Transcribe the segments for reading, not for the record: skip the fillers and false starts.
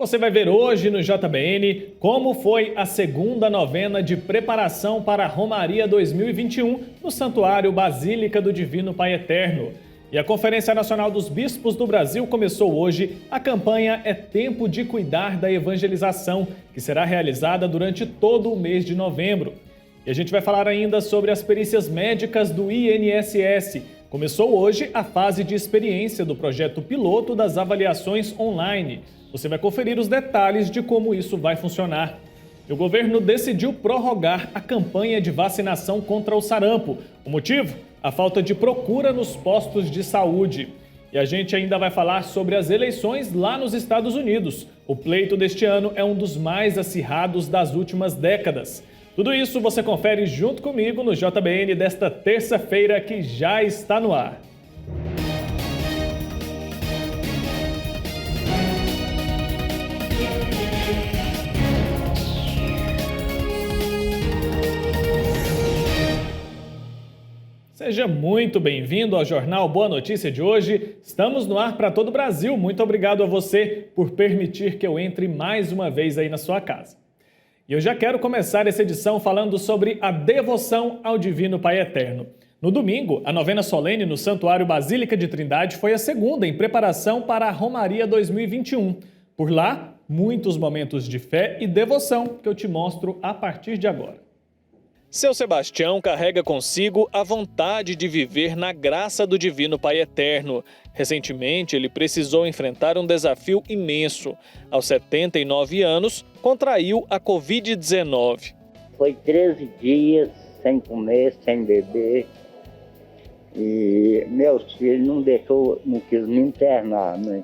Você vai ver hoje no JBN como foi a segunda novena de preparação para a Romaria 2021 no Santuário Basílica do Divino Pai Eterno. E a Conferência Nacional dos Bispos do Brasil começou hoje a campanha É Tempo de Cuidar da Evangelização, que será realizada durante todo o mês de novembro. E a gente vai falar ainda sobre as perícias médicas do INSS. Começou hoje a fase de experiência do projeto piloto das avaliações online. Você vai conferir os detalhes de como isso vai funcionar. E o governo decidiu prorrogar a campanha de vacinação contra o sarampo. O motivo? A falta de procura nos postos de saúde. E a gente ainda vai falar sobre as eleições lá nos Estados Unidos. O pleito deste ano é um dos mais acirrados das últimas décadas. Tudo isso você confere junto comigo no JBN desta terça-feira que já está no ar. Seja muito bem-vindo ao Jornal Boa Notícia de hoje. Estamos no ar para todo o Brasil. Muito obrigado a você por permitir que eu entre mais uma vez aí na sua casa. E eu já quero começar essa edição falando sobre a devoção ao Divino Pai Eterno. No domingo, a novena solene no Santuário Basílica de Trindade foi a segunda em preparação para a Romaria 2021. Por lá, muitos momentos de fé e devoção que eu te mostro a partir de agora. Seu Sebastião carrega consigo a vontade de viver na graça do Divino Pai Eterno. Recentemente, ele precisou enfrentar um desafio imenso. Aos 79 anos, contraiu a Covid-19. Foi 13 dias sem comer, sem beber. E meus filhos não quis me internar, né?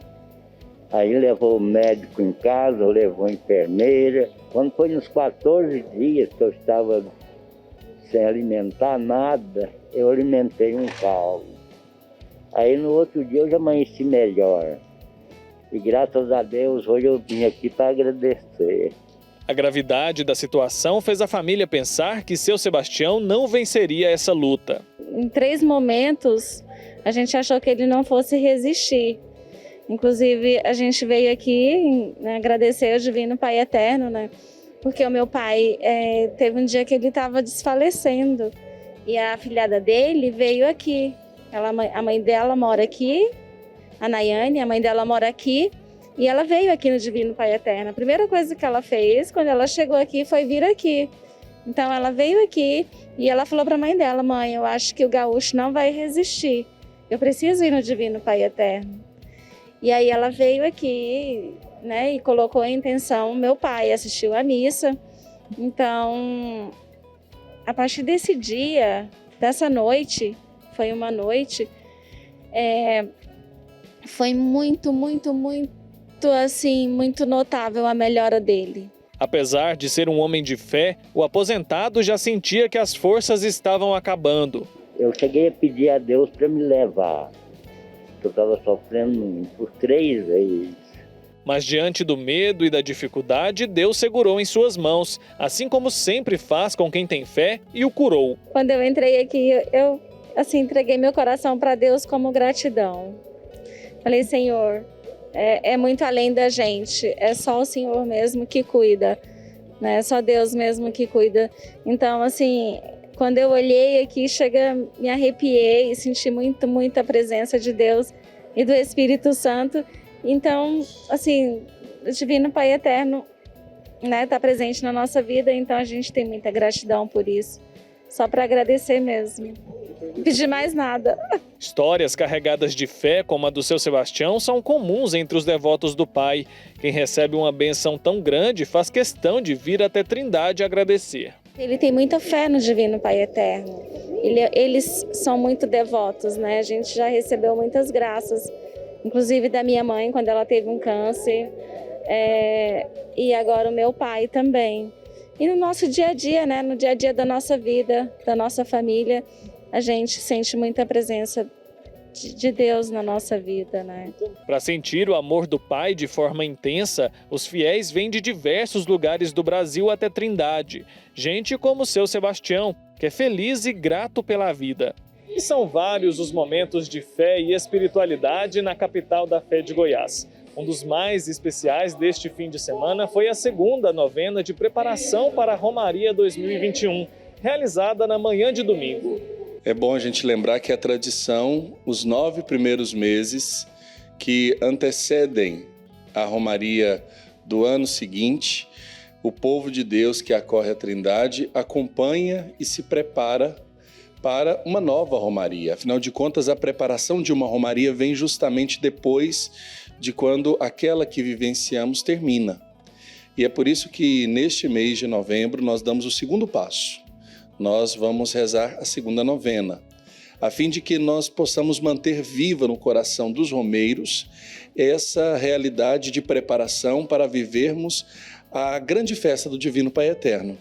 Aí levou o médico em casa, levou a enfermeira. Quando foi nos 14 dias que eu estava sem alimentar nada, eu alimentei um calvo. Aí no outro dia eu já amanheci melhor. E graças a Deus hoje eu vim aqui para agradecer. A gravidade da situação fez a família pensar que seu Sebastião não venceria essa luta. Em 3 momentos a gente achou que ele não fosse resistir. Inclusive a gente veio aqui, né, agradecer ao Divino Pai Eterno, né? Porque o meu pai teve um dia que ele estava desfalecendo e a afilhada dele veio aqui. A mãe dela mora aqui, a Nayane, a mãe dela mora aqui e ela veio aqui no Divino Pai Eterno. A primeira coisa que ela fez quando ela chegou aqui foi vir aqui. Então ela veio aqui e ela falou para a mãe dela: mãe, eu acho que o gaúcho não vai resistir. Eu preciso ir no Divino Pai Eterno. E aí ela veio aqui, né, e colocou a intenção, meu pai assistiu à missa. Então, a partir desse dia, dessa noite, foi uma noite, foi muito notável a melhora dele. Apesar de ser um homem de fé, o aposentado já sentia que as forças estavam acabando. Eu cheguei a pedir a Deus para me levar. Eu estava sofrendo por 3 vezes. Mas diante do medo e da dificuldade, Deus segurou em suas mãos, assim como sempre faz com quem tem fé, e o curou. Quando eu entrei aqui, eu entreguei meu coração para Deus como gratidão. Falei: Senhor, é muito além da gente, é só o Senhor mesmo que cuida, né? É só Deus mesmo que cuida. Então, assim, quando eu olhei aqui, me arrepiei e senti muita presença de Deus e do Espírito Santo. Então, assim, o Divino Pai Eterno, né, está presente na nossa vida, então a gente tem muita gratidão por isso. Só para agradecer mesmo. Não pedir mais nada. Histórias carregadas de fé, como a do seu Sebastião, são comuns entre os devotos do Pai. Quem recebe uma bênção tão grande faz questão de vir até Trindade agradecer. Ele tem muita fé no Divino Pai Eterno. Eles são muito devotos, né? A gente já recebeu muitas graças, inclusive da minha mãe, quando ela teve um câncer, e agora o meu pai também. E no nosso dia a dia, né? No dia a dia da nossa vida, da nossa família, a gente sente muita presença de Deus na nossa vida, né? Para sentir o amor do Pai de forma intensa, os fiéis vêm de diversos lugares do Brasil até Trindade. Gente como seu Sebastião, que é feliz e grato pela vida. E são vários os momentos de fé e espiritualidade na capital da fé de Goiás. Um dos mais especiais deste fim de semana foi a segunda novena de preparação para a Romaria 2021, realizada na manhã de domingo. É bom a gente lembrar que a tradição, os 9 primeiros meses que antecedem a Romaria do ano seguinte, o povo de Deus que acorre à Trindade acompanha e se prepara para uma nova Romaria. Afinal de contas, a preparação de uma Romaria vem justamente depois de quando aquela que vivenciamos termina. E é por isso que neste mês de novembro nós damos o segundo passo. Nós vamos rezar a segunda novena, a fim de que nós possamos manter viva no coração dos romeiros essa realidade de preparação para vivermos a grande festa do Divino Pai Eterno.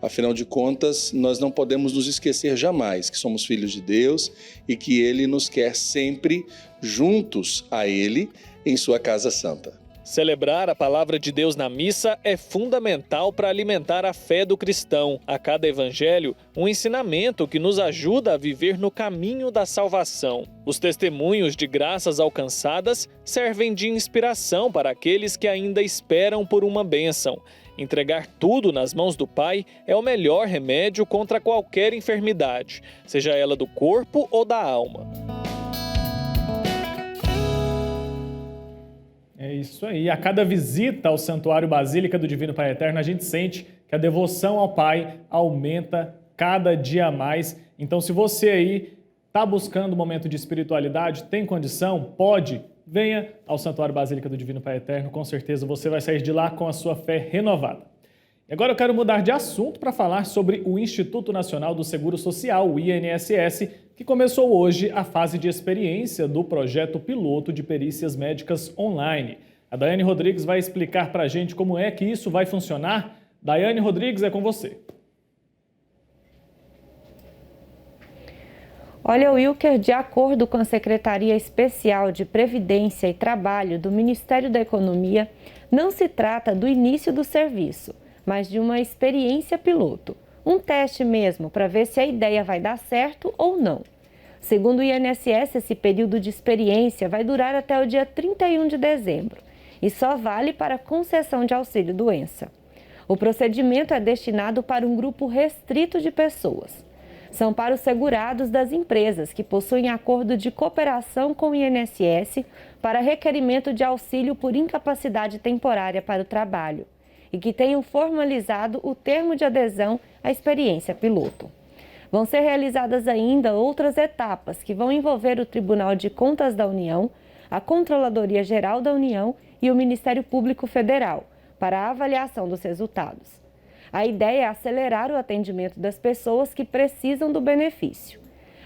Afinal de contas, nós não podemos nos esquecer jamais que somos filhos de Deus e que Ele nos quer sempre juntos a Ele em sua casa santa. Celebrar a palavra de Deus na missa é fundamental para alimentar a fé do cristão. A cada evangelho, um ensinamento que nos ajuda a viver no caminho da salvação. Os testemunhos de graças alcançadas servem de inspiração para aqueles que ainda esperam por uma bênção. Entregar tudo nas mãos do Pai é o melhor remédio contra qualquer enfermidade, seja ela do corpo ou da alma. É isso aí. A cada visita ao Santuário Basílica do Divino Pai Eterno, a gente sente que a devoção ao Pai aumenta cada dia mais. Então, se você aí está buscando um momento de espiritualidade, tem condição, pode, venha ao Santuário Basílica do Divino Pai Eterno. Com certeza você vai sair de lá com a sua fé renovada. E agora eu quero mudar de assunto para falar sobre o Instituto Nacional do Seguro Social, o INSS, que começou hoje a fase de experiência do projeto piloto de perícias médicas online. A Daiane Rodrigues vai explicar para a gente como é que isso vai funcionar. Daiane Rodrigues, é com você. Olha, Wilker, de acordo com a Secretaria Especial de Previdência e Trabalho do Ministério da Economia, não se trata do início do serviço, mas de uma experiência piloto. Um teste mesmo para ver se a ideia vai dar certo ou não. Segundo o INSS, esse período de experiência vai durar até o dia 31 de dezembro e só vale para concessão de auxílio-doença. O procedimento é destinado para um grupo restrito de pessoas. São para os segurados das empresas que possuem acordo de cooperação com o INSS para requerimento de auxílio por incapacidade temporária para o trabalho e que tenham formalizado o termo de adesão à experiência piloto. Vão ser realizadas ainda outras etapas que vão envolver o Tribunal de Contas da União, a Controladoria Geral da União e o Ministério Público Federal para a avaliação dos resultados. A ideia é acelerar o atendimento das pessoas que precisam do benefício.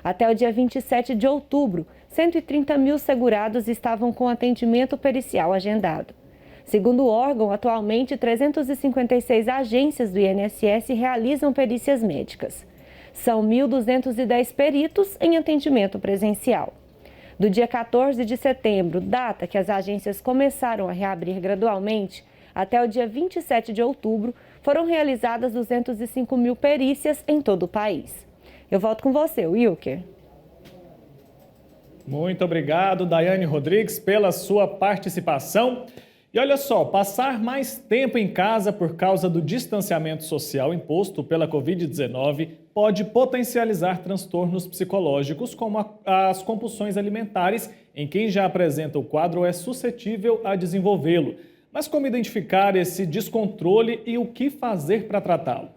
Até o dia 27 de outubro, 130 mil segurados estavam com atendimento pericial agendado. Segundo o órgão, atualmente 356 agências do INSS realizam perícias médicas. São 1.210 peritos em atendimento presencial. Do dia 14 de setembro, data que as agências começaram a reabrir gradualmente, até o dia 27 de outubro, foram realizadas 205 mil perícias em todo o país. Eu volto com você, Wilker. Muito obrigado, Daiane Rodrigues, pela sua participação. E olha só, passar mais tempo em casa por causa do distanciamento social imposto pela Covid-19 pode potencializar transtornos psicológicos, como as compulsões alimentares, em quem já apresenta o quadro ou é suscetível a desenvolvê-lo. Mas como identificar esse descontrole e o que fazer para tratá-lo?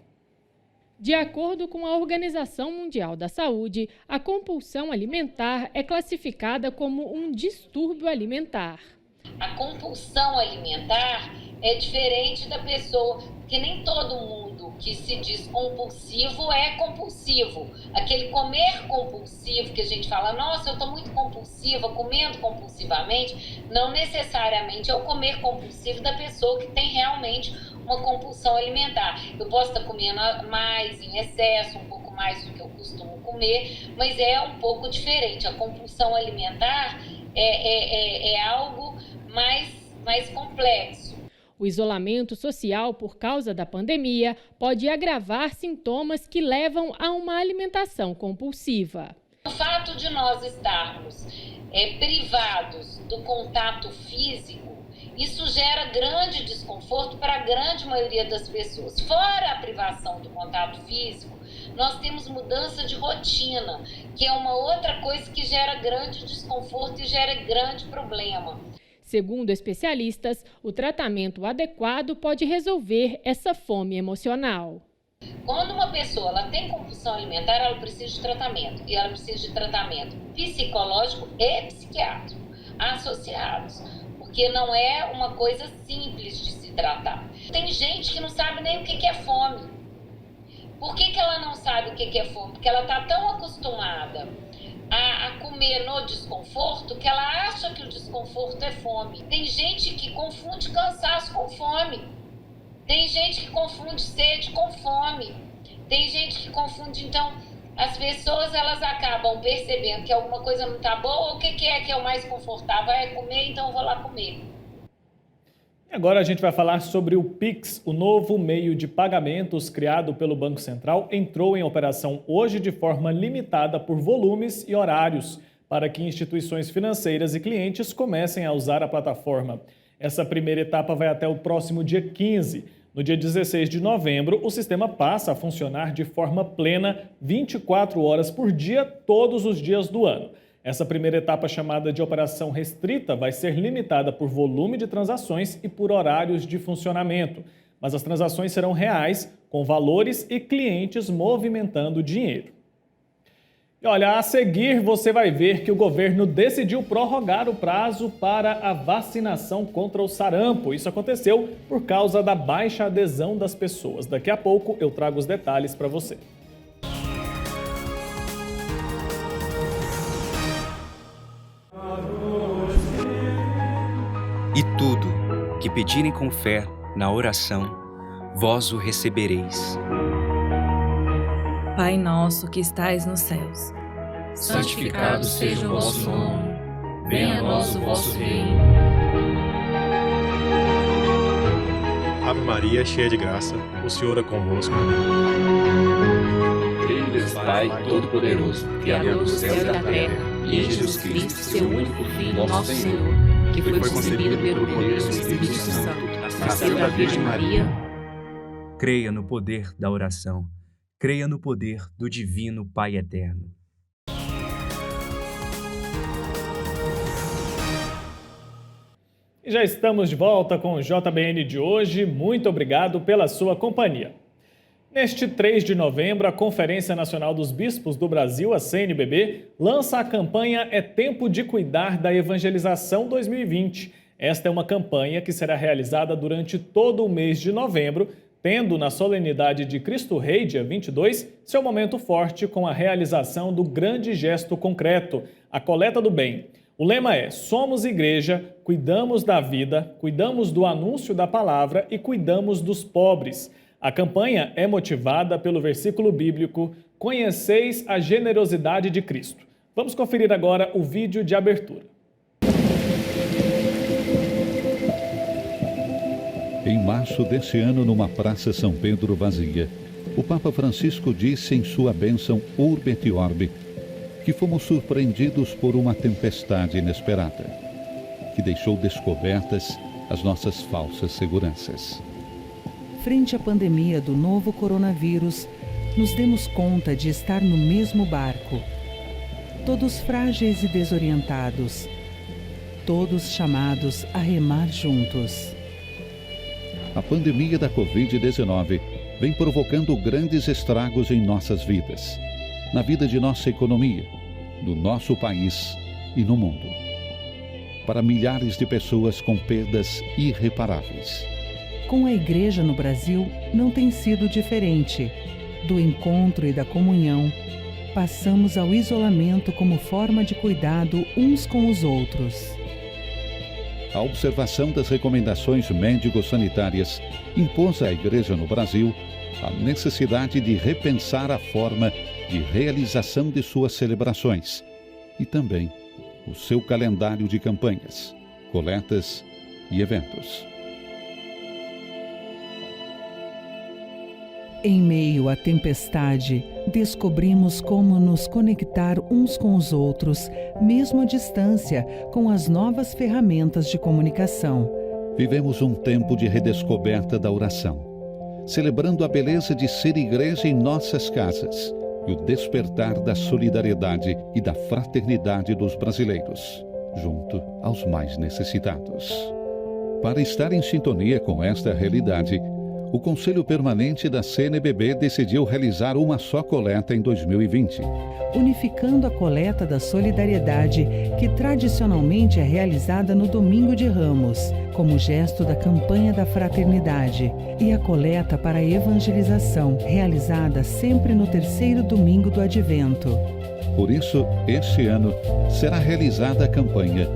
De acordo com a Organização Mundial da Saúde, a compulsão alimentar é classificada como um distúrbio alimentar. A compulsão alimentar é diferente da pessoa, porque nem todo mundo que se diz compulsivo é compulsivo. Aquele comer compulsivo que a gente fala, nossa, eu estou muito compulsiva, comendo compulsivamente, não necessariamente é o comer compulsivo da pessoa que tem realmente uma compulsão alimentar. Eu posso estar comendo mais, em excesso, um pouco mais do que eu costumo comer, mas é um pouco diferente. A compulsão alimentar é algo mais complexo. O isolamento social por causa da pandemia pode agravar sintomas que levam a uma alimentação compulsiva. O fato de nós estarmos privados do contato físico, Isso gera grande desconforto para a grande maioria das pessoas. Fora a privação do contato físico, nós temos mudança de rotina, que é uma outra coisa que gera grande desconforto e gera grande problema. Segundo especialistas, o tratamento adequado pode resolver essa fome emocional. Quando uma pessoa ela tem compulsão alimentar, ela precisa de tratamento. E ela precisa de tratamento psicológico e psiquiátrico associados. Porque não é uma coisa simples de se tratar. Tem gente que não sabe nem o que é fome. Por que ela não sabe o que é fome? Porque ela está tão acostumada a comer no desconforto que ela acha que o desconforto é fome. Tem gente que confunde cansaço com fome. Tem gente que confunde sede com fome. Tem gente que confunde, então, as pessoas elas acabam percebendo que alguma coisa não está boa, o que é o mais confortável? É comer, então eu vou lá comer. Agora a gente vai falar sobre o Pix, o novo meio de pagamentos criado pelo Banco Central, entrou em operação hoje de forma limitada por volumes e horários, para que instituições financeiras e clientes comecem a usar a plataforma. Essa primeira etapa vai até o próximo dia 15. No dia 16 de novembro, o sistema passa a funcionar de forma plena 24 horas por dia, todos os dias do ano. Essa primeira etapa, chamada de operação restrita, vai ser limitada por volume de transações e por horários de funcionamento. Mas as transações serão reais, com valores e clientes movimentando dinheiro. E olha, a seguir você vai ver que o governo decidiu prorrogar o prazo para a vacinação contra o sarampo. Isso aconteceu por causa da baixa adesão das pessoas. Daqui a pouco eu trago os detalhes para você. E tudo que pedirem com fé na oração, vós o recebereis. Pai nosso que estais nos céus, santificado seja o vosso nome, venha a nós o vosso reino. Ave Maria, cheia de graça, o Senhor é convosco. Creio em Deus Pai Todo-Poderoso, Criador do céu e da terra, e em Jesus Cristo, seu único Filho, nosso Senhor, que foi concebido pelo poder do Espírito Santo, nasceu da Virgem Maria. Creia no poder da oração. Creia no poder do Divino Pai Eterno. E já estamos de volta com o JBN de hoje. Muito obrigado pela sua companhia. Neste 3 de novembro, a Conferência Nacional dos Bispos do Brasil, a CNBB, lança a campanha É Tempo de Cuidar da Evangelização 2020. Esta é uma campanha que será realizada durante todo o mês de novembro, tendo na solenidade de Cristo Rei, dia 22, seu momento forte com a realização do grande gesto concreto, a coleta do bem. O lema é: somos igreja, cuidamos da vida, cuidamos do anúncio da palavra e cuidamos dos pobres. A campanha é motivada pelo versículo bíblico: conheceis a generosidade de Cristo. Vamos conferir agora o vídeo de abertura. Em março deste ano, numa Praça São Pedro vazia, o Papa Francisco disse em sua bênção Urbi et Orbi que fomos surpreendidos por uma tempestade inesperada, que deixou descobertas as nossas falsas seguranças. Frente à pandemia do novo coronavírus, nos demos conta de estar no mesmo barco, todos frágeis e desorientados, todos chamados a remar juntos. A pandemia da Covid-19 vem provocando grandes estragos em nossas vidas, na vida de nossa economia, no nosso país e no mundo. Para milhares de pessoas com perdas irreparáveis. Com a Igreja no Brasil, não tem sido diferente. Do encontro e da comunhão, passamos ao isolamento como forma de cuidado uns com os outros. A observação das recomendações médico-sanitárias impôs à Igreja no Brasil a necessidade de repensar a forma de realização de suas celebrações e também o seu calendário de campanhas, coletas e eventos. Em meio à tempestade, descobrimos como nos conectar uns com os outros, mesmo à distância, com as novas ferramentas de comunicação. vivemos um tempo de redescoberta da oração, celebrando a beleza de ser igreja em nossas casas e o despertar da solidariedade e da fraternidade dos brasileiros, junto aos mais necessitados. Para estar em sintonia com esta realidade, o Conselho Permanente da CNBB decidiu realizar uma só coleta em 2020. Unificando a coleta da solidariedade, que tradicionalmente é realizada no Domingo de Ramos, como gesto da campanha da fraternidade, e a coleta para a evangelização, realizada sempre no terceiro domingo do Advento. Por isso, este ano, será realizada a campanha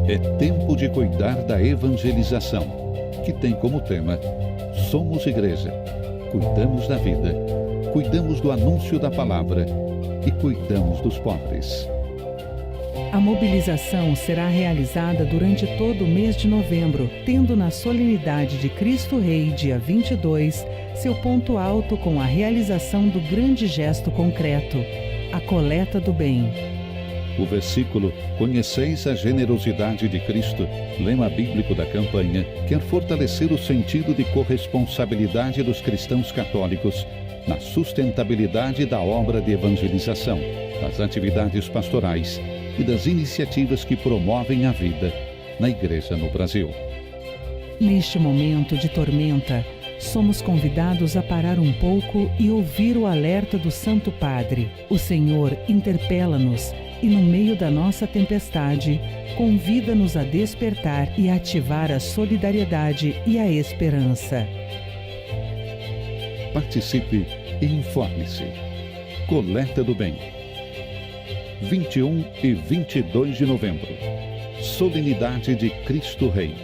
É Tempo de Cuidar da Evangelização, que tem como tema Somos Igreja, cuidamos da vida, cuidamos do anúncio da palavra e cuidamos dos pobres. A mobilização será realizada durante todo o mês de novembro, tendo na solenidade de Cristo Rei, dia 22, seu ponto alto com a realização do grande gesto concreto, a coleta do bem. O versículo Conheceis a generosidade de Cristo, lema bíblico da campanha, quer fortalecer o sentido de corresponsabilidade dos cristãos católicos na sustentabilidade da obra de evangelização, das atividades pastorais e das iniciativas que promovem a vida na Igreja no Brasil. Neste momento de tormenta, somos convidados a parar um pouco e ouvir o alerta do Santo Padre. O Senhor interpela-nos e, no meio da nossa tempestade, convida-nos a despertar e ativar a solidariedade e a esperança. Participe e informe-se. Coleta do Bem. 21 e 22 de novembro. Solenidade de Cristo Rei.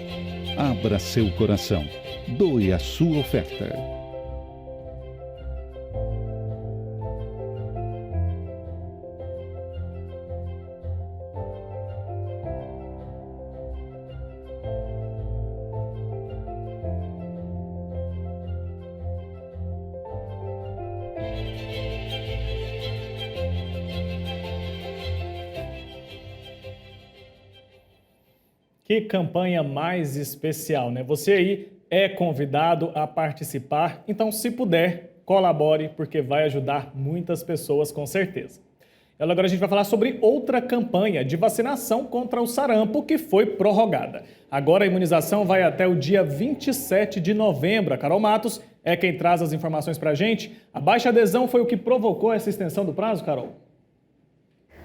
Abra seu coração. Doe a sua oferta. Que campanha mais especial, né? Você aí é convidado a participar, então se puder, colabore, porque vai ajudar muitas pessoas com certeza. E agora a gente vai falar sobre outra campanha de vacinação contra o sarampo que foi prorrogada. Agora a imunização vai até o dia 27 de novembro. A Carol Matos é quem traz as informações pra gente. A baixa adesão foi o que provocou essa extensão do prazo, Carol?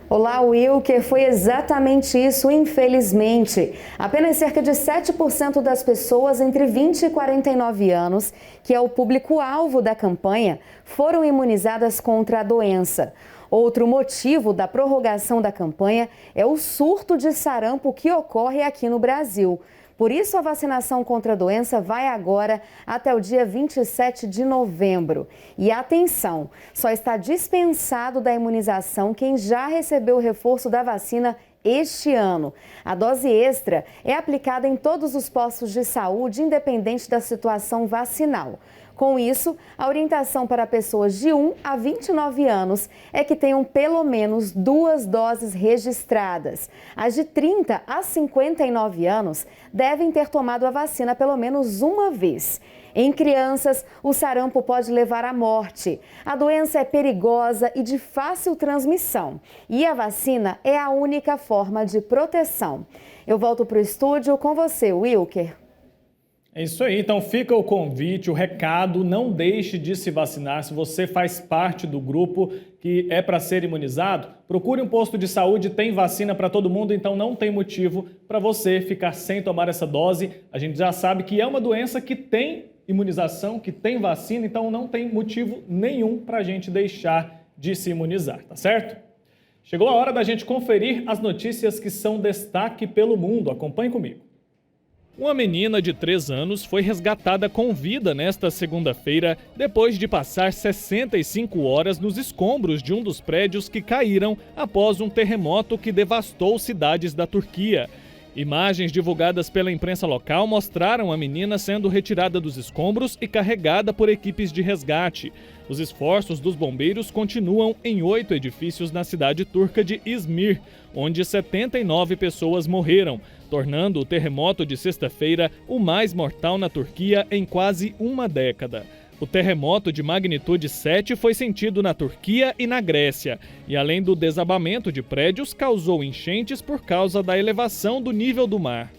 Olá, Wilker, foi exatamente isso, infelizmente. Apenas cerca de 7% das pessoas entre 20 e 49 anos, que é o público-alvo da campanha, foram imunizadas contra a doença. Outro motivo da prorrogação da campanha é o surto de sarampo que ocorre aqui no Brasil. Por isso, a vacinação contra a doença vai agora até o dia 27 de novembro. E atenção, só está dispensado da imunização quem já recebeu o reforço da vacina este ano. A dose extra é aplicada em todos os postos de saúde, independente da situação vacinal. Com isso, a orientação para pessoas de 1 a 29 anos é que tenham pelo menos 2 doses registradas. As de 30 a 59 anos devem ter tomado a vacina pelo menos uma vez. Em crianças, o sarampo pode levar à morte. A doença é perigosa e de fácil transmissão. E a vacina é a única forma de proteção. Eu volto para o estúdio com você, Wilker. É isso aí, então fica o convite, o recado, não deixe de se vacinar. Se você faz parte do grupo que é para ser imunizado, procure um posto de saúde, tem vacina para todo mundo, então não tem motivo para você ficar sem tomar essa dose. A gente já sabe que é uma doença que tem imunização, que tem vacina, então não tem motivo nenhum para a gente deixar de se imunizar, tá certo? Chegou a hora da gente conferir as notícias que são destaque pelo mundo. Acompanhe comigo. Uma menina de 3 anos foi resgatada com vida nesta segunda-feira, depois de passar 65 horas nos escombros de um dos prédios que caíram após um terremoto que devastou cidades da Turquia. Imagens divulgadas pela imprensa local mostraram a menina sendo retirada dos escombros e carregada por equipes de resgate. Os esforços dos bombeiros continuam em 8 edifícios na cidade turca de Izmir, onde 79 pessoas morreram, tornando o terremoto de sexta-feira o mais mortal na Turquia em quase uma década. O terremoto de magnitude 7 foi sentido na Turquia e na Grécia, e além do desabamento de prédios, causou enchentes por causa da elevação do nível do mar.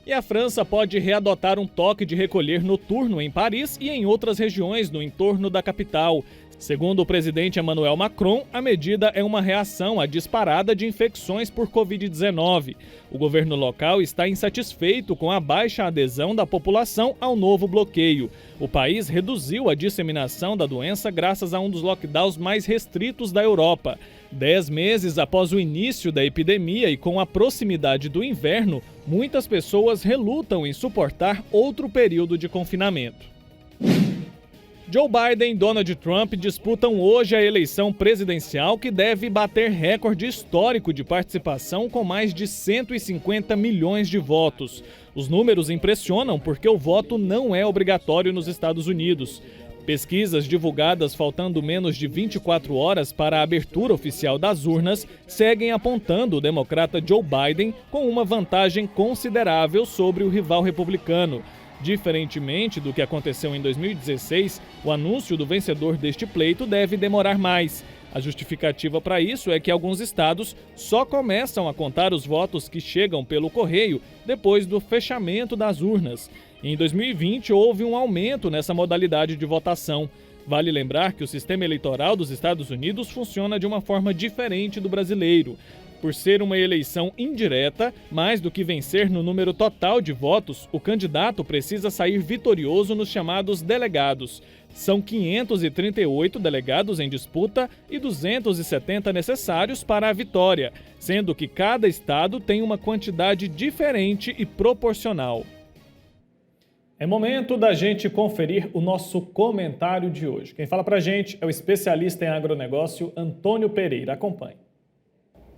E a França pode readotar um toque de recolher noturno em Paris e em outras regiões no entorno da capital. Segundo o presidente Emmanuel Macron, a medida é uma reação à disparada de infecções por Covid-19. O governo local está insatisfeito com a baixa adesão da população ao novo bloqueio. O país reduziu a disseminação da doença graças a um dos lockdowns mais restritos da Europa. 10 meses após o início da epidemia e com a proximidade do inverno, muitas pessoas relutam em suportar outro período de confinamento. Joe Biden e Donald Trump disputam hoje a eleição presidencial, que deve bater recorde histórico de participação com mais de 150 milhões de votos. Os números impressionam porque o voto não é obrigatório nos Estados Unidos. Pesquisas divulgadas faltando menos de 24 horas para a abertura oficial das urnas seguem apontando o democrata Joe Biden com uma vantagem considerável sobre o rival republicano. Diferentemente do que aconteceu em 2016, o anúncio do vencedor deste pleito deve demorar mais. A justificativa para isso é que alguns estados só começam a contar os votos que chegam pelo correio depois do fechamento das urnas. Em 2020, houve um aumento nessa modalidade de votação. Vale lembrar que o sistema eleitoral dos Estados Unidos funciona de uma forma diferente do brasileiro. Por ser uma eleição indireta, mais do que vencer no número total de votos, o candidato precisa sair vitorioso nos chamados delegados. São 538 delegados em disputa e 270 necessários para a vitória, sendo que cada estado tem uma quantidade diferente e proporcional. É momento da gente conferir o nosso comentário de hoje. Quem fala pra gente é o especialista em agronegócio Antônio Pereira. Acompanhe.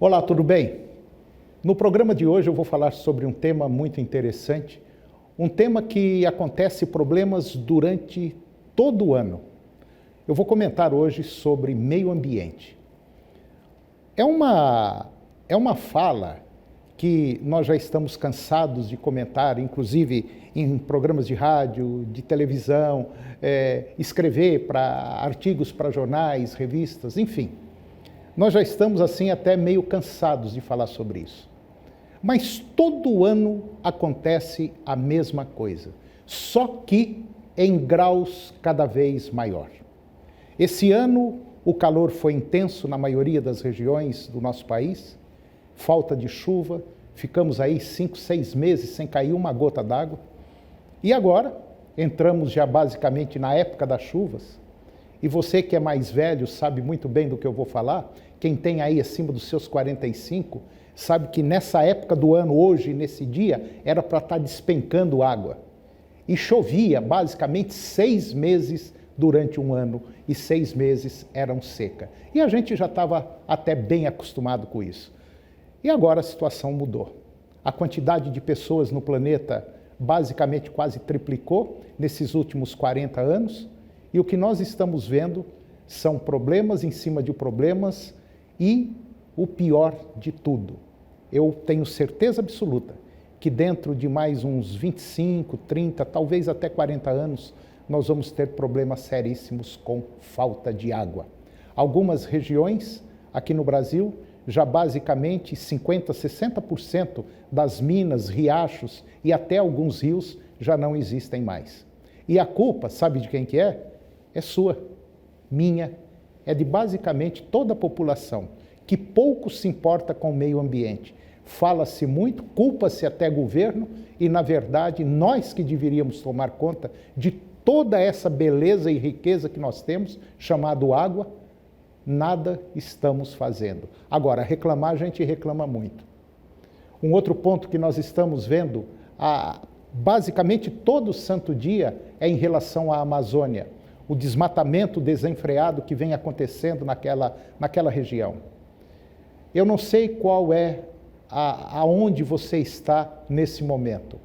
Olá, tudo bem? No programa de hoje eu vou falar sobre um tema muito interessante, um tema que acontece problemas durante todo o ano. Eu vou comentar hoje sobre meio ambiente. É uma fala que nós já estamos cansados de comentar, inclusive em programas de rádio, de televisão, escrever para artigos para jornais, revistas, enfim. Nós já estamos assim até meio cansados de falar sobre isso. Mas todo ano acontece a mesma coisa, só que em graus cada vez maior. Esse ano o calor foi intenso na maioria das regiões do nosso país, falta de chuva, ficamos aí 5, 6 meses sem cair uma gota d'água. E agora entramos já basicamente na época das chuvas. E você que é mais velho sabe muito bem do que eu vou falar. Quem tem aí acima dos seus 45 sabe que nessa época do ano, hoje, nesse dia, era para estar despencando água. E chovia basicamente 6 meses durante um ano e 6 meses eram seca. E a gente já estava até bem acostumado com isso. E agora a situação mudou. A quantidade de pessoas no planeta basicamente quase triplicou nesses últimos 40 anos. E o que nós estamos vendo são problemas em cima de problemas e o pior de tudo. Eu tenho certeza absoluta que dentro de mais uns 25, 30, talvez até 40 anos, nós vamos ter problemas seríssimos com falta de água. Algumas regiões aqui no Brasil, já basicamente 50%, 60% das minas, riachos e até alguns rios já não existem mais. E a culpa, sabe de quem que é? É sua, minha, é de basicamente toda a população, que pouco se importa com o meio ambiente. Fala-se muito, culpa-se até governo e, na verdade, nós que deveríamos tomar conta de toda essa beleza e riqueza que nós temos, chamado água, nada estamos fazendo. Agora, reclamar, a gente reclama muito. Um outro ponto que nós estamos vendo, basicamente todo santo dia, é em relação à Amazônia. O desmatamento desenfreado que vem acontecendo naquela região. Eu não sei qual é aonde você está nesse momento.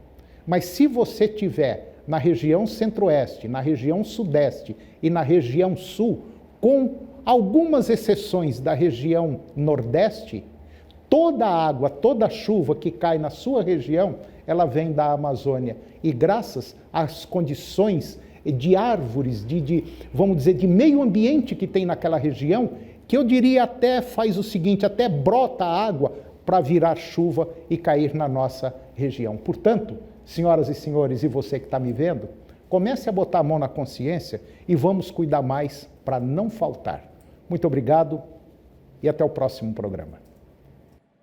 Mas se você tiver na região centro-oeste, na região sudeste e na região sul, com algumas exceções da região nordeste, toda a água, toda a chuva que cai na sua região, ela vem da Amazônia. E graças às condições de árvores, vamos dizer, de meio ambiente que tem naquela região, que eu diria até faz o seguinte, até brota água para virar chuva e cair na nossa região. Portanto, senhoras e senhores, e você que está me vendo, comece a botar a mão na consciência e vamos cuidar mais para não faltar. Muito obrigado e até o próximo programa.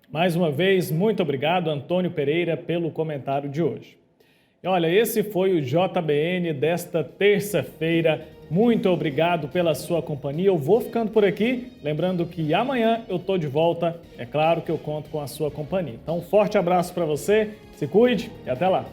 Mais uma vez, muito obrigado, Antônio Pereira, pelo comentário de hoje. E olha, esse foi o JBN desta terça-feira. Muito obrigado pela sua companhia. Eu vou ficando por aqui, lembrando que amanhã eu estou de volta. É claro que eu conto com a sua companhia. Então, um forte abraço para você, se cuide e até lá.